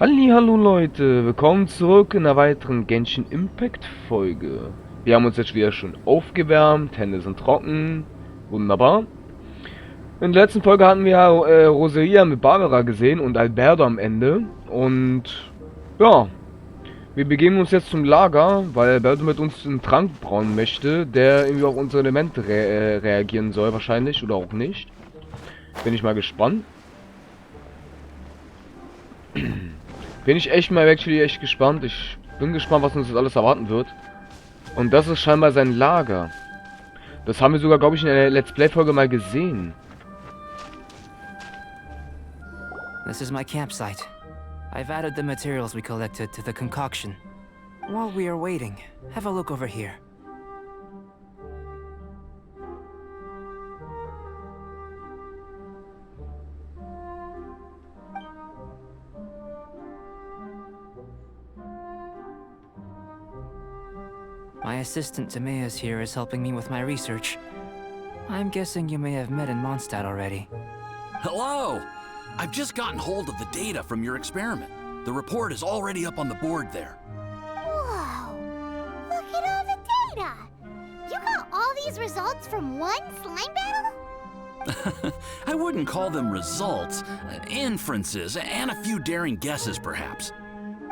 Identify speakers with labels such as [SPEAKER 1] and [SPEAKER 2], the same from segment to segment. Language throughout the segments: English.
[SPEAKER 1] Hallo Leute, willkommen zurück in einer weiteren Genshin Impact Folge. Wir haben uns jetzt wieder schon aufgewärmt, Hände sind trocken, wunderbar. In der letzten Folge hatten wir Rosaria mit Barbara gesehen und Alberto am Ende. Und ja, wir begeben uns jetzt zum Lager, weil Alberto mit uns einen Trank brauen möchte, der irgendwie auf unsere Elemente reagieren soll wahrscheinlich oder auch nicht. Bin ich mal gespannt. Bin ich echt mal actually echt gespannt. Ich bin gespannt, was uns jetzt alles erwarten wird. Und das ist scheinbar sein Lager. Das haben wir sogar, glaube ich, in der Let's Play-Folge mal gesehen.
[SPEAKER 2] This is my campsite. I've added the materials we collected to the concoction. While we are waiting, have a look over here. My assistant Timaeus here is helping me with my research. I'm guessing you may have met in Mondstadt already.
[SPEAKER 3] Hello! I've just gotten hold of the data from your experiment. The report is already up on the board there.
[SPEAKER 4] Whoa! Look at all the data! You got all these results from one slime battle?
[SPEAKER 3] I wouldn't call them results, inferences, and a few daring guesses perhaps.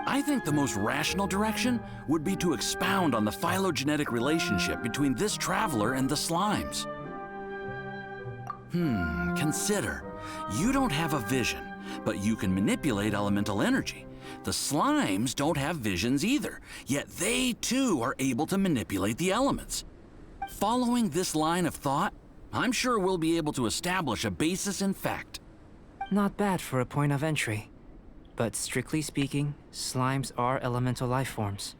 [SPEAKER 3] I think the most rational direction would be to expound on the phylogenetic relationship between this traveler and the slimes. Consider. You don't have a vision, but you can manipulate elemental energy. The slimes don't have visions either, yet they too are able to manipulate the elements. Following this line of thought, I'm sure we'll be able to establish a basis in fact.
[SPEAKER 2] Not bad for a point of entry. But strictly speaking, slimes are elemental life forms.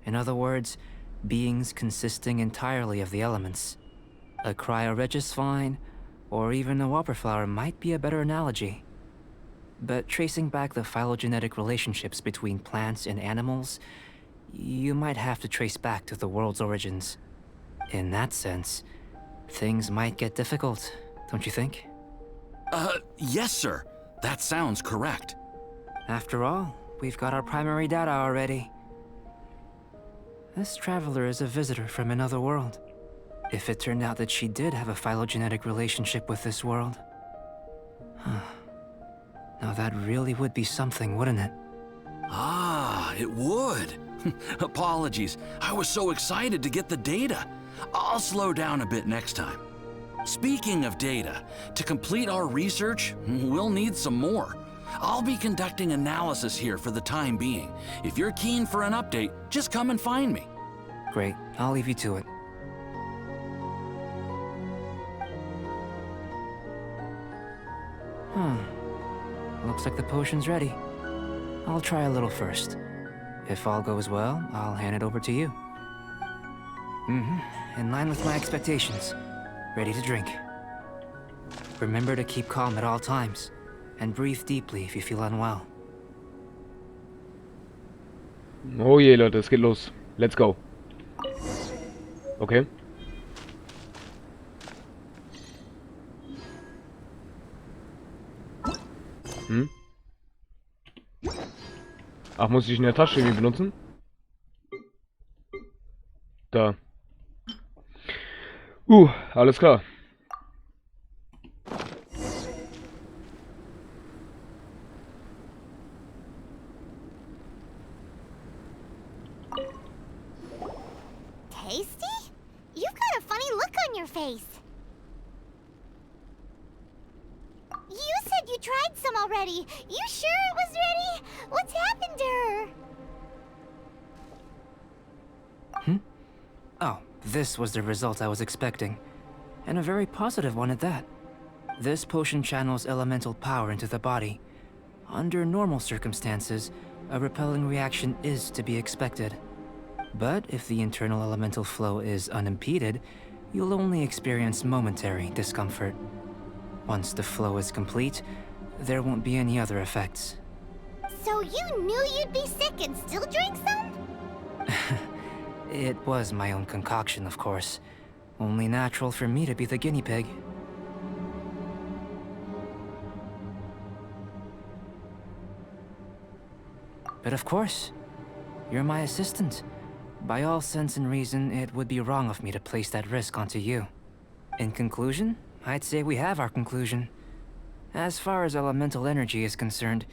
[SPEAKER 2] In other words, beings consisting entirely of the elements. A cryoregis vine, or even a wildflower might be a better analogy. But tracing back the phylogenetic relationships between plants and animals, you might have to trace back to the world's origins. In that sense, things might get difficult, don't you think?
[SPEAKER 3] Yes, sir. That sounds correct.
[SPEAKER 2] After all, we've got our primary data already. This traveler is a visitor from another world. If it turned out that she did have a phylogenetic relationship with this world... Now that really would be something, wouldn't it?
[SPEAKER 3] Ah, it would. Apologies. I was so excited to get the data. I'll slow down a bit next time. Speaking of data, to complete our research, we'll need some more. I'll be conducting analysis here for the time being. If you're keen for an update, just come and find me.
[SPEAKER 2] Great, I'll leave you to it. Looks like the potion's ready. I'll try a little first. If all goes well, I'll hand it over to you. In line with my expectations. Ready to drink. Remember to keep calm at all times. And breathe deeply if you feel unwell.
[SPEAKER 1] Oh je, Leute, es geht los. Let's go. Okay. Ach, muss ich in der Tasche irgendwie benutzen? Da. Alles klar.
[SPEAKER 4] Tasty? You've got a funny look on your face. You said you tried some already. You sure it was ready? What's happened to her?
[SPEAKER 2] Oh, this was the result I was expecting. And a very positive one at that. This potion channels elemental power into the body. Under normal circumstances, a repelling reaction is to be expected. But if the internal elemental flow is unimpeded, you'll only experience momentary discomfort. Once the flow is complete, there won't be any other effects.
[SPEAKER 4] So you knew you'd be sick and still drank some?
[SPEAKER 2] It was my own concoction, of course. Only natural for me to be the guinea pig. But of course, you're my assistant. By all sense and reason, it would be wrong of me to place that risk onto you. In conclusion, I'd say we have our conclusion. As far as elemental energy is concerned,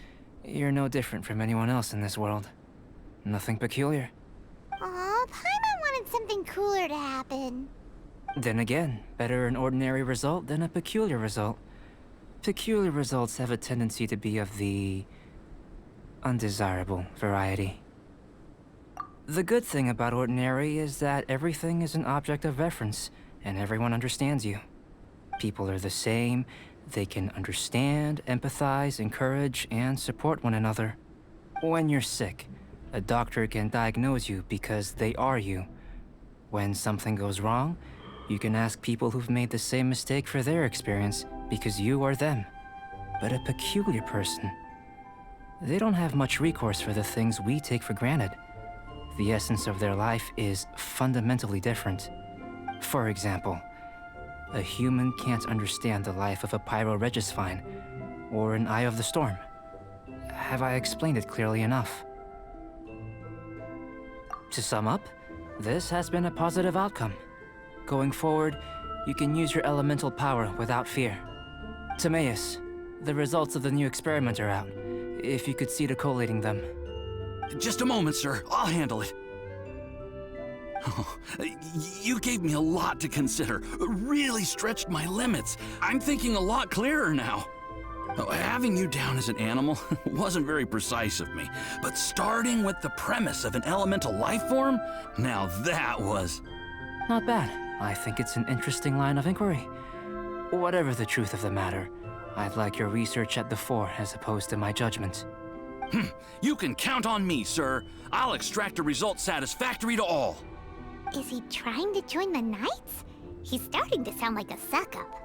[SPEAKER 2] you're no different from anyone else in this world. Nothing peculiar.
[SPEAKER 4] Aw, Paimon wanted something cooler to happen.
[SPEAKER 2] Then again, better an ordinary result than a peculiar result. Peculiar results have a tendency to be of the undesirable variety. The good thing about ordinary is that everything is an object of reference, and everyone understands you. People are the same. They can understand, empathize, encourage, and support one another. When you're sick, a doctor can diagnose you because they are you. When something goes wrong, you can ask people who've made the same mistake for their experience because you are them. But a peculiar person, they don't have much recourse for the things we take for granted. The essence of their life is fundamentally different. For example, a human can't understand the life of a pyroregisvine or an eye of the storm. Have I explained it clearly enough? To sum up, this has been a positive outcome. Going forward, you can use your elemental power without fear. Timaeus, the results of the new experiment are out. If you could see to collating them.
[SPEAKER 3] Just a moment, sir. I'll handle it. Oh, you gave me a lot to consider. Really stretched my limits. I'm thinking a lot clearer now. Having you down as an animal wasn't very precise of me, but starting with the premise of an elemental life form, now that was...
[SPEAKER 2] Not bad. I think it's an interesting line of inquiry. Whatever the truth of the matter, I'd like your research at the fore as opposed to my judgment.
[SPEAKER 3] You can count on me, sir. I'll extract a result satisfactory to all.
[SPEAKER 4] Is he trying to join the Knights? He's starting to sound like a suck-up.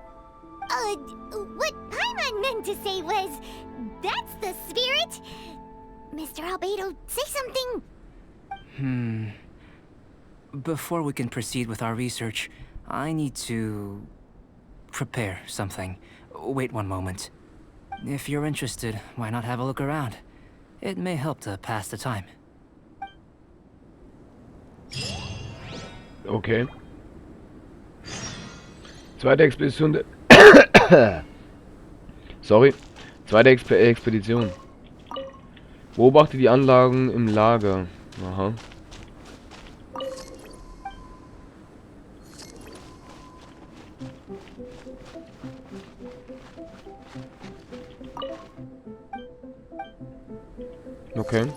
[SPEAKER 4] What Paimon meant to say was, that's the spirit. Mr. Albedo, say something.
[SPEAKER 2] Before we can proceed with our research, I need to prepare something. Wait one moment. If you're interested, why not have a look around? It may help to pass the time.
[SPEAKER 1] Okay. Zweite Expedition der... Sorry. Zweite Expedition. Beobachte die Anlagen im Lager. Aha. Okay.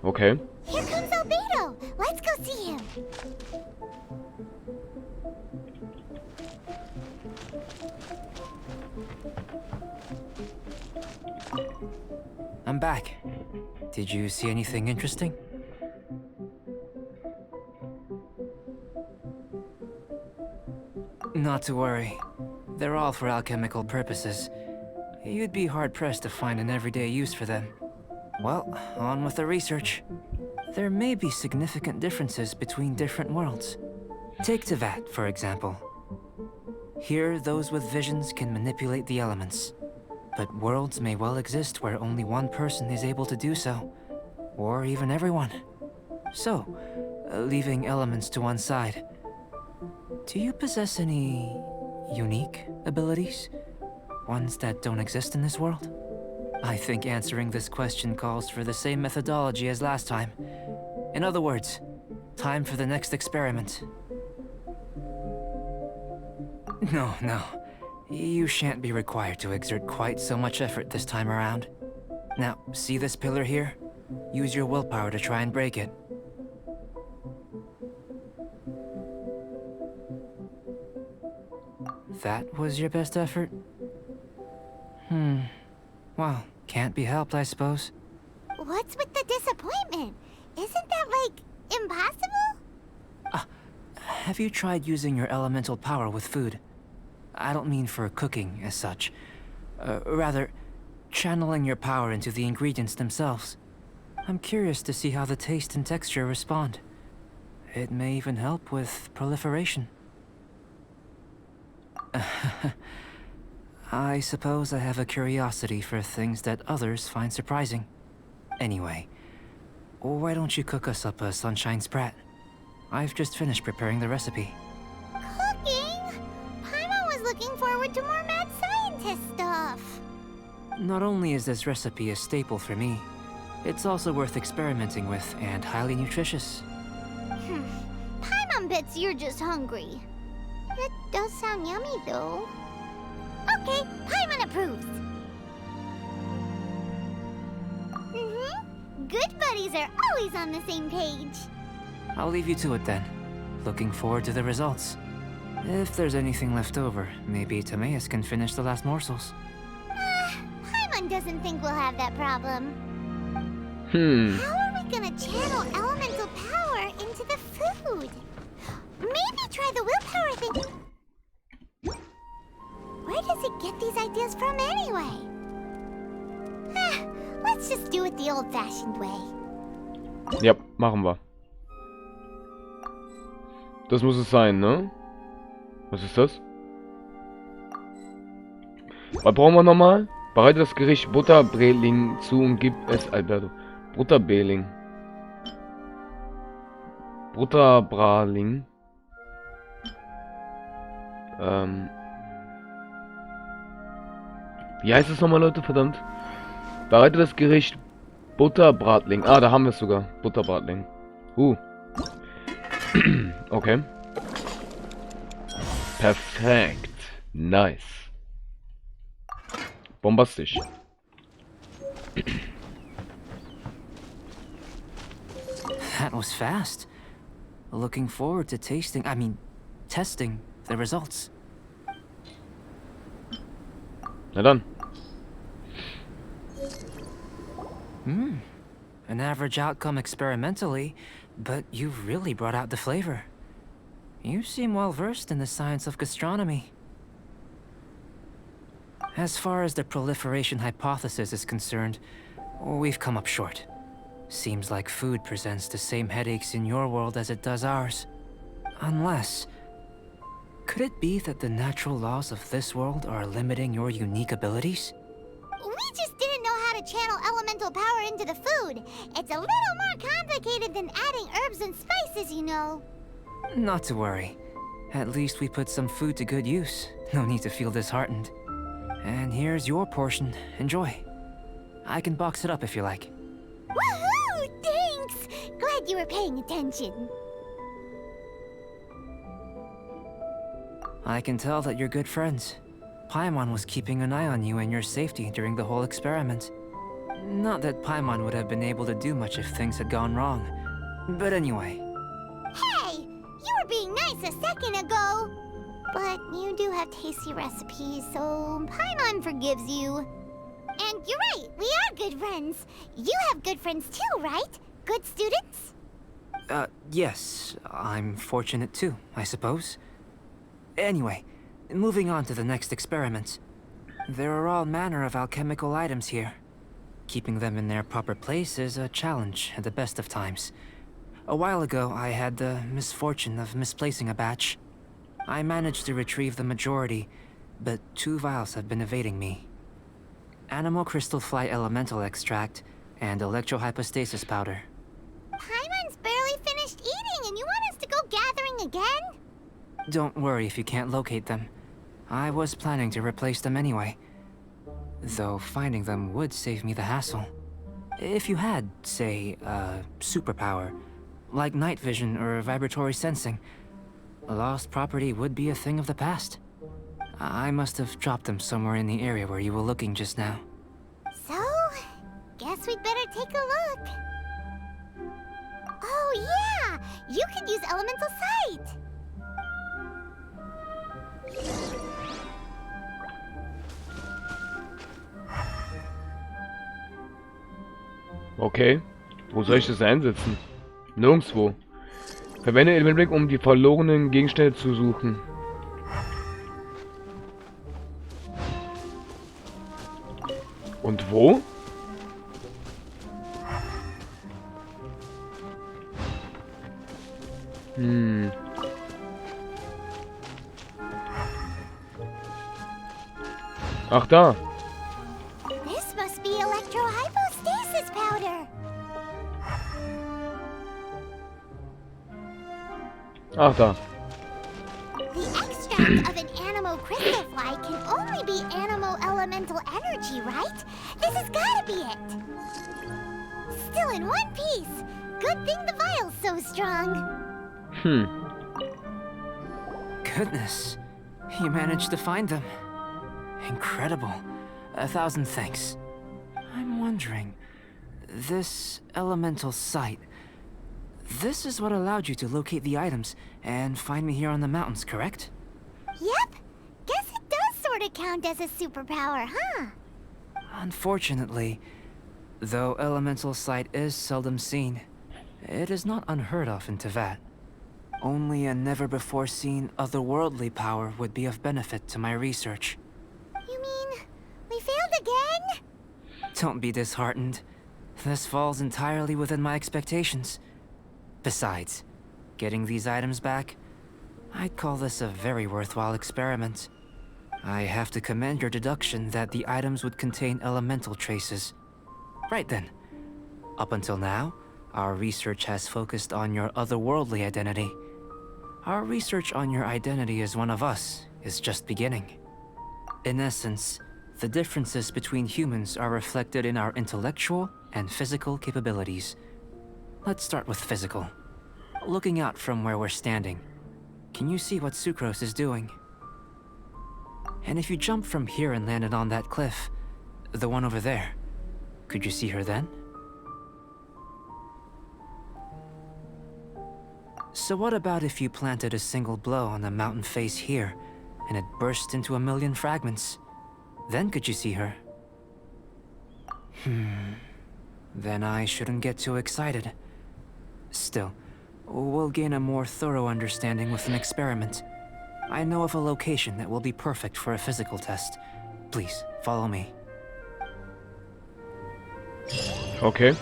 [SPEAKER 1] Okay.
[SPEAKER 4] Here comes Albedo. Let's go see him.
[SPEAKER 2] I'm back. Did you see anything interesting? Not to worry. They're all for alchemical purposes. You'd be hard-pressed to find an everyday use for them. Well, on with the research. There may be significant differences between different worlds. Take Tevat, for example. Here, those with visions can manipulate the elements. But worlds may well exist where only one person is able to do so. Or even everyone. So, leaving elements to one side, do you possess any unique abilities? Ones that don't exist in this world? I think answering this question calls for the same methodology as last time. In other words, time for the next experiment. No. You shan't be required to exert quite so much effort this time around. Now, see this pillar here? Use your willpower to try and break it. That was your best effort? Well, can't be helped, I suppose.
[SPEAKER 4] What's with the disappointment? Isn't that, like, impossible?
[SPEAKER 2] Have you tried using your elemental power with food? I don't mean for cooking as such. Rather, channeling your power into the ingredients themselves. I'm curious to see how the taste and texture respond. It may even help with proliferation. I suppose I have a curiosity for things that others find surprising. Anyway, why don't you cook us up a sunshine sprat? I've just finished preparing the recipe.
[SPEAKER 4] Cooking? Paimon was looking forward to more mad scientist stuff.
[SPEAKER 2] Not only is this recipe a staple for me, it's also worth experimenting with and highly nutritious.
[SPEAKER 4] Paimon bets you're just hungry. It does sound yummy, though. Okay, Paimon approves. Good buddies are always on the same page.
[SPEAKER 2] I'll leave you to it then. Looking forward to the results. If there's anything left over, maybe Timaeus can finish the last morsels.
[SPEAKER 4] Paimon doesn't think we'll have that problem. How are we gonna channel elemental power into the food? Maybe try the willpower thing. Where does it get these ideas from anyway? Let's just do it the old-fashioned way.
[SPEAKER 1] Ja, machen wir. Das muss es sein, ne? Was ist das? Was brauchen wir nochmal? Bereite das Gericht Butterbreling zu und gib es Alberto. Butterbeling. Butterbraling. Wie heißt es nochmal, Leute? Verdammt. Bereite das Gericht Butterbratling. Ah, da haben wir es sogar. Butterbratling. Okay. Perfekt. Nice. Bombastisch.
[SPEAKER 2] That was fast. Looking forward to testing the results.
[SPEAKER 1] Na dann.
[SPEAKER 2] An average outcome experimentally, but you've really brought out the flavor. You seem well versed in the science of gastronomy. As far as the proliferation hypothesis is concerned, we've come up short. Seems like food presents the same headaches in your world as it does ours. Unless... could it be that the natural laws of this world are limiting your unique abilities?
[SPEAKER 4] We just didn't know how to channel elemental power into the food. It's a little more complicated than adding herbs and spices, you know.
[SPEAKER 2] Not to worry. At least we put some food to good use. No need to feel disheartened. And here's your portion. Enjoy. I can box it up if you like.
[SPEAKER 4] Woohoo! Thanks! Glad you were paying attention.
[SPEAKER 2] I can tell that you're good friends. Paimon was keeping an eye on you and your safety during the whole experiment. Not that Paimon would have been able to do much if things had gone wrong. But anyway.
[SPEAKER 4] Hey! You were being nice a second ago! But you do have tasty recipes, so Paimon forgives you. And you're right, we are good friends. You have good friends too, right? Good students?
[SPEAKER 2] Yes. I'm fortunate too, I suppose. Anyway, moving on to the next experiment. There are all manner of alchemical items here. Keeping them in their proper place is a challenge at the best of times. A while ago, I had the misfortune of misplacing a batch. I managed to retrieve the majority, but 2 vials have been evading me. Animal crystal fly elemental extract and electrohypostasis powder.
[SPEAKER 4] Paimon's barely finished eating and you want us to go gathering again?
[SPEAKER 2] Don't worry if you can't locate them. I was planning to replace them anyway. Though finding them would save me the hassle. If you had, say, a superpower, like night vision or vibratory sensing, a lost property would be a thing of the past. I must have dropped them somewhere in the area where you were looking just now.
[SPEAKER 4] So, guess we'd better take a look. Oh yeah! You could use elemental sight!
[SPEAKER 1] Okay. Wo soll ich das einsetzen? Nirgendwo. Verwende Elementblick, um die verlorenen Gegenstände zu suchen. Und wo? Ach, da.
[SPEAKER 4] This must be electrohypostasis powder.
[SPEAKER 1] Ach, da.
[SPEAKER 4] The extract of an animo crystal fly can only be animo elemental energy, right? This has gotta be it. Still in one piece. Good thing the vial's so strong.
[SPEAKER 2] Goodness, you managed to find them. Incredible. 1,000 thanks. I'm wondering, this elemental sight, this is what allowed you to locate the items and find me here on the mountains, correct?
[SPEAKER 4] Yep. Guess it does sort of count as a superpower, huh?
[SPEAKER 2] Unfortunately, though elemental sight is seldom seen, it is not unheard of in Teyvat. Only a never-before-seen otherworldly power would be of benefit to my research.
[SPEAKER 4] You mean we failed again?
[SPEAKER 2] Don't be disheartened. This falls entirely within my expectations. Besides, getting these items back, I'd call this a very worthwhile experiment. I have to commend your deduction that the items would contain elemental traces. Right then. Up until now, our research has focused on your otherworldly identity. Our research on your identity as one of us is just beginning. In essence, the differences between humans are reflected in our intellectual and physical capabilities. Let's start with physical. Looking out from where we're standing, can you see what Sucrose is doing? And if you jump from here and landed on that cliff, the one over there, could you see her then? So what about if you planted a single blow on the mountain face here, and it burst into 1,000,000 fragments? Then could you see her? Then I shouldn't get too excited. Still, we'll gain a more thorough understanding with an experiment. I know of a location that will be perfect for a physical test. Please, follow me.
[SPEAKER 1] Okay.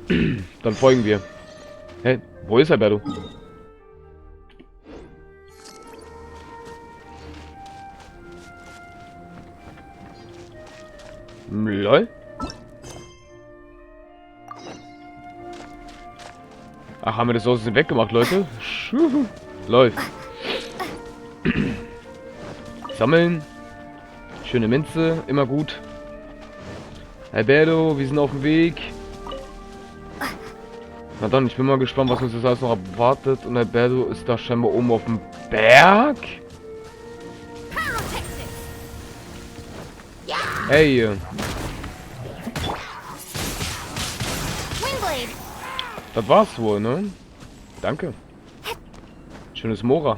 [SPEAKER 1] Dann folgen wir. Hä? Wo ist Alberto? Lol. Ach, haben wir das aus dem weggemacht, Leute? Läuft. Sammeln. Schöne Minze, immer gut. Alberto, wir sind auf dem Weg. Na dann, ich bin mal gespannt, was uns das alles noch erwartet. Und Alberto ist da scheinbar oben auf dem Berg. Hey. Das war's wohl, ne? Danke. Schönes Mora.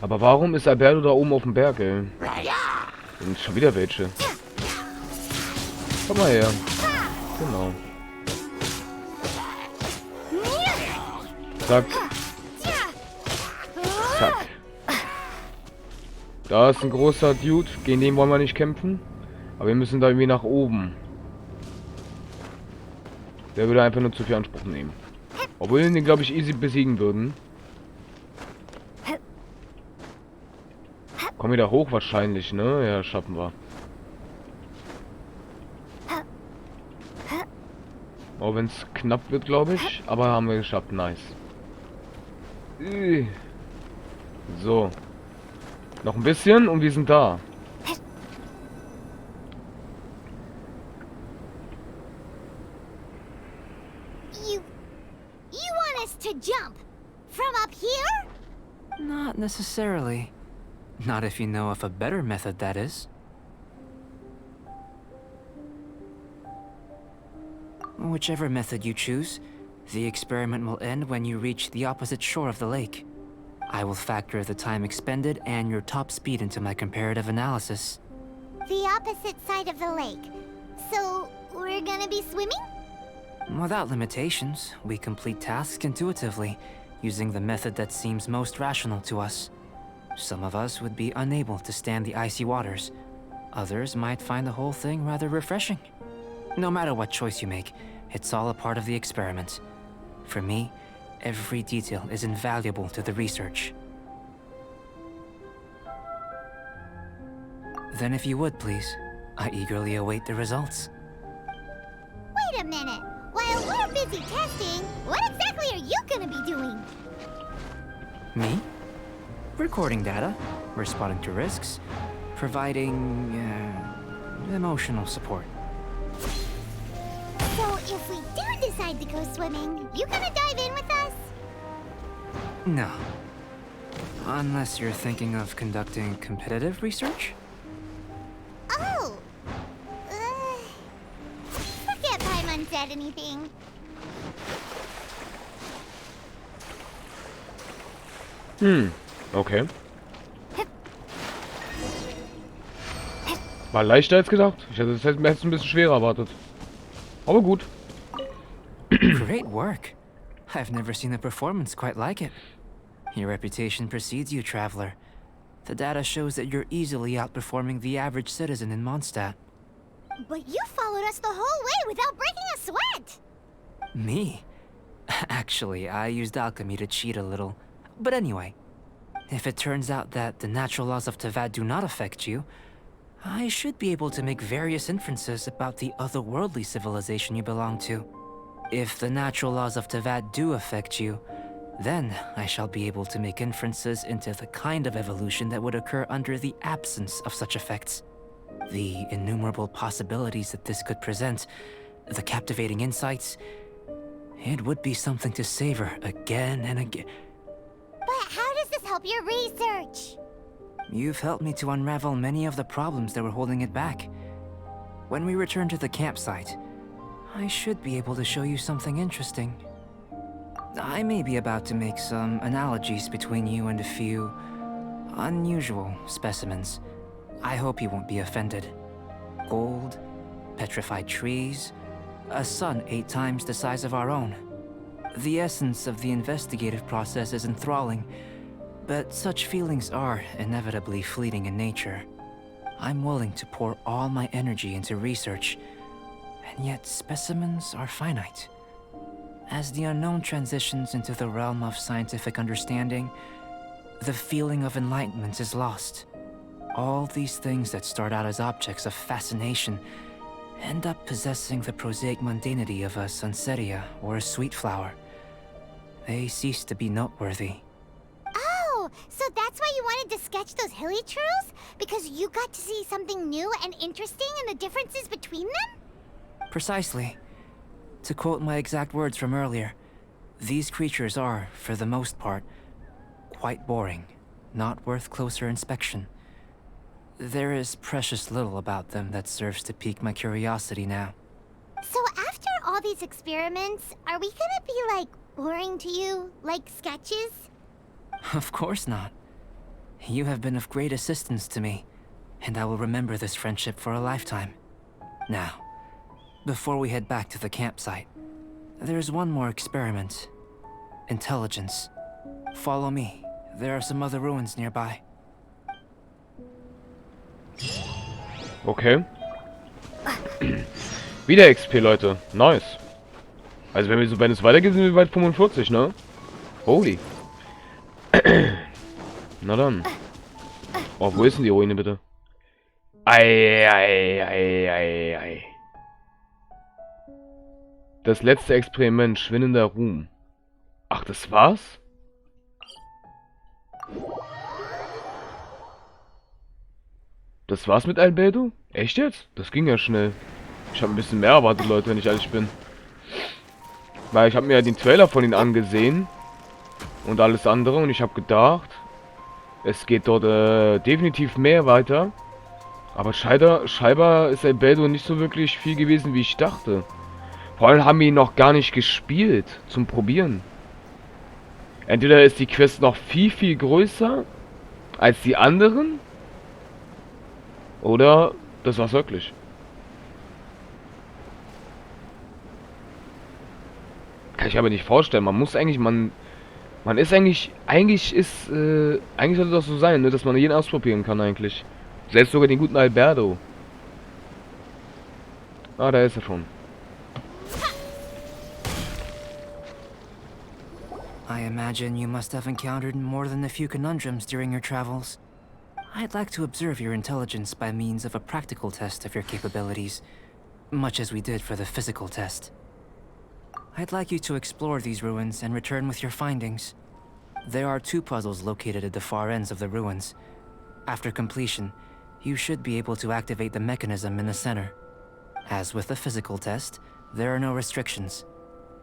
[SPEAKER 1] Aber warum ist Alberto da oben auf dem Berg, ey? Sind schon wieder welche. Komm mal her. Genau. Zack. Zack. Da ist ein großer Dude. Gegen den wollen wir nicht kämpfen. Aber wir müssen da irgendwie nach oben. Der würde einfach nur zu viel Anspruch nehmen. Obwohl wir den, glaube ich, easy besiegen würden. Kommen wir da hoch wahrscheinlich, ne? Ja, schaffen wir. Auch wenn es knapp wird, glaube ich. Aber haben wir geschafft. Nice. So. Noch ein bisschen und wir sind da.
[SPEAKER 4] You want us to jump from up here?
[SPEAKER 2] Not necessarily. Not if you know of a better method, that is. Whichever method you choose, the experiment will end when you reach the opposite shore of the lake. I will factor the time expended and your top speed into my comparative analysis.
[SPEAKER 4] The opposite side of the lake. So, we're gonna be swimming?
[SPEAKER 2] Without limitations, we complete tasks intuitively, using the method that seems most rational to us. Some of us would be unable to stand the icy waters. Others might find the whole thing rather refreshing. No matter what choice you make, it's all a part of the experiment. For me, every detail is invaluable to the research. Then if you would, please, I eagerly await the results.
[SPEAKER 4] Wait a minute. While we're busy testing, what exactly are you gonna be doing?
[SPEAKER 2] Me? Recording data, responding to risks, providing, emotional support.
[SPEAKER 4] So if we do decide to go swimming, you gonna dive in with us?
[SPEAKER 2] No. Unless you're thinking of conducting competitive research?
[SPEAKER 4] Oh! Forget Paimon said anything.
[SPEAKER 1] Okay. War leichter als gedacht. Ich hätte es ein bisschen schwerer erwartet. Aber gut.
[SPEAKER 2] Great work. I've never seen a performance quite like it. Your reputation precedes you, traveler. The data shows that you're easily outperforming the average citizen in Mondstadt.
[SPEAKER 4] But you followed us the whole way without breaking a sweat!
[SPEAKER 2] Me? Actually, I used alchemy to cheat a little. But anyway, if it turns out that the natural laws of Teyvat do not affect you, I should be able to make various inferences about the otherworldly civilization you belong to. If the natural laws of Teyvat do affect you, then I shall be able to make inferences into the kind of evolution that would occur under the absence of such effects. The innumerable possibilities that this could present, the captivating insights, it would be something to savor again and again.
[SPEAKER 4] But how does this help your research?
[SPEAKER 2] You've helped me to unravel many of the problems that were holding it back. When we return to the campsite, I should be able to show you something interesting. I may be about to make some analogies between you and a few unusual specimens. I hope you won't be offended. Gold, petrified trees, a sun 8 times the size of our own. The essence of the investigative process is enthralling, but such feelings are inevitably fleeting in nature. I'm willing to pour all my energy into research, and yet specimens are finite. As the unknown transitions into the realm of scientific understanding, the feeling of enlightenment is lost. All these things that start out as objects of fascination end up possessing the prosaic mundanity of a sunsetia or a sweet flower. They cease to be noteworthy.
[SPEAKER 4] Oh, so that's why you wanted to sketch those hilly churls? Because you got to see something new and interesting in the differences between them?
[SPEAKER 2] Precisely. To quote my exact words from earlier, these creatures are, for the most part, quite boring, not worth closer inspection. There is precious little about them that serves to pique my curiosity now.
[SPEAKER 4] So after all these experiments, are we gonna be, like, boring to you? Like sketches?
[SPEAKER 2] Of course not. You have been of great assistance to me, and I will remember this friendship for a lifetime. Now, before we head back to the campsite, there's one more experiment. Intelligence. Follow me. There are some other ruins nearby.
[SPEAKER 1] Okay. Wieder XP, Leute. Nice. Also wenn es weitergeht, sind wir bald 45, ne? Holy. Na dann. Oh, wo ist denn die Ruine, bitte? Ei. Das letzte Experiment, schwindender Ruhm. Ach, das war's? Das war's mit Albedo? Echt jetzt? Das ging ja schnell. Ich habe ein bisschen mehr erwartet, Leute, wenn ich ehrlich bin. Weil ich habe mir ja den Trailer von ihnen angesehen. Und alles andere. Und ich habe gedacht, es geht dort definitiv mehr weiter. Aber scheinbar ist Albedo nicht so wirklich viel gewesen, wie ich dachte. Vor allem haben wir ihn noch gar nicht gespielt zum Probieren. Entweder ist die Quest noch viel größer als die anderen. Oder das war's wirklich. Kann ich aber nicht vorstellen. Man muss eigentlich, man ist eigentlich sollte das so sein, ne, dass man jeden ausprobieren kann eigentlich. Selbst sogar den guten Alberto. Ah, da ist er schon.
[SPEAKER 2] I imagine you must have encountered more than a few conundrums during your travels. I'd like to observe your intelligence by means of a practical test of your capabilities, much as we did for the physical test. I'd like you to explore these ruins and return with your findings. There are 2 puzzles located at the far ends of the ruins. After completion, you should be able to activate the mechanism in the center. As with the physical test, there are no restrictions.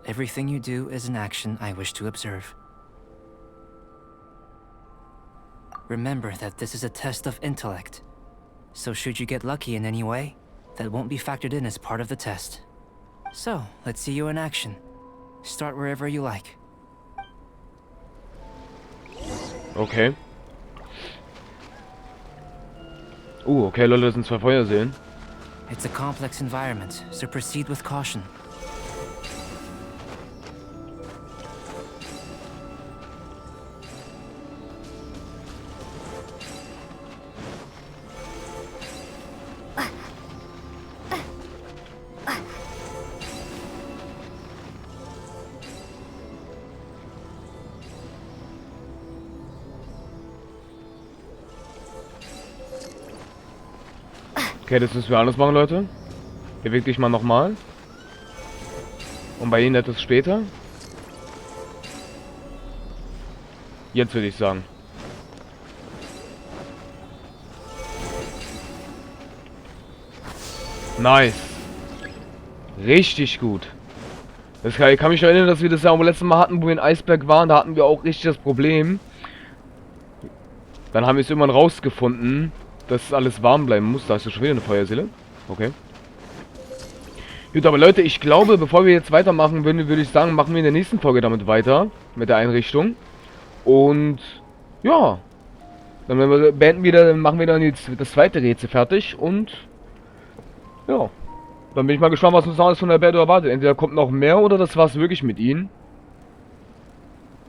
[SPEAKER 2] Everything you do is an action I wish to observe. Remember that this is a test of intellect. So should you get lucky in any way, that won't be factored in as part of the test. So, let's see you in action. Start wherever you like.
[SPEAKER 1] Okay. Okay, Leute, das sind 2 Feuerseelen.
[SPEAKER 2] It's a complex environment, so proceed with caution.
[SPEAKER 1] Okay, das müssen wir anders machen, Leute. Beweg dich mal nochmal. Und bei Ihnen etwas später. Jetzt würde ich sagen. Nice. Richtig gut. Ich kann mich noch erinnern, dass wir das ja am letzten Mal hatten, wo wir in Eisberg waren. Da hatten wir auch richtig das Problem. Dann haben wir es irgendwann rausgefunden, dass alles warm bleiben muss. Da ist ja schon wieder eine Feuerseele. Okay. Gut, aber Leute, ich glaube, bevor wir jetzt weitermachen würden, würde ich sagen, machen wir in der nächsten Folge damit weiter. Mit der Einrichtung. Und ja. Dann beenden wir dann, machen wir dann jetzt das zweite Rätsel fertig. Und ja. Dann bin ich mal gespannt, was uns noch alles von Alberto erwartet. Entweder kommt noch mehr oder das war's wirklich mit ihnen.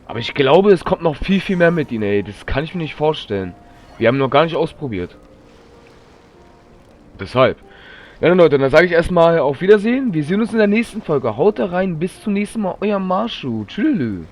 [SPEAKER 1] Aber ich glaube, es kommt noch viel, viel mehr mit ihnen, ey. Das kann ich mir nicht vorstellen. Wir haben noch gar nicht ausprobiert. Deshalb. Ja dann Leute, dann sage ich erstmal auf Wiedersehen. Wir sehen uns in der nächsten Folge. Haut da rein, bis zum nächsten Mal. Euer Masho. Tschüss.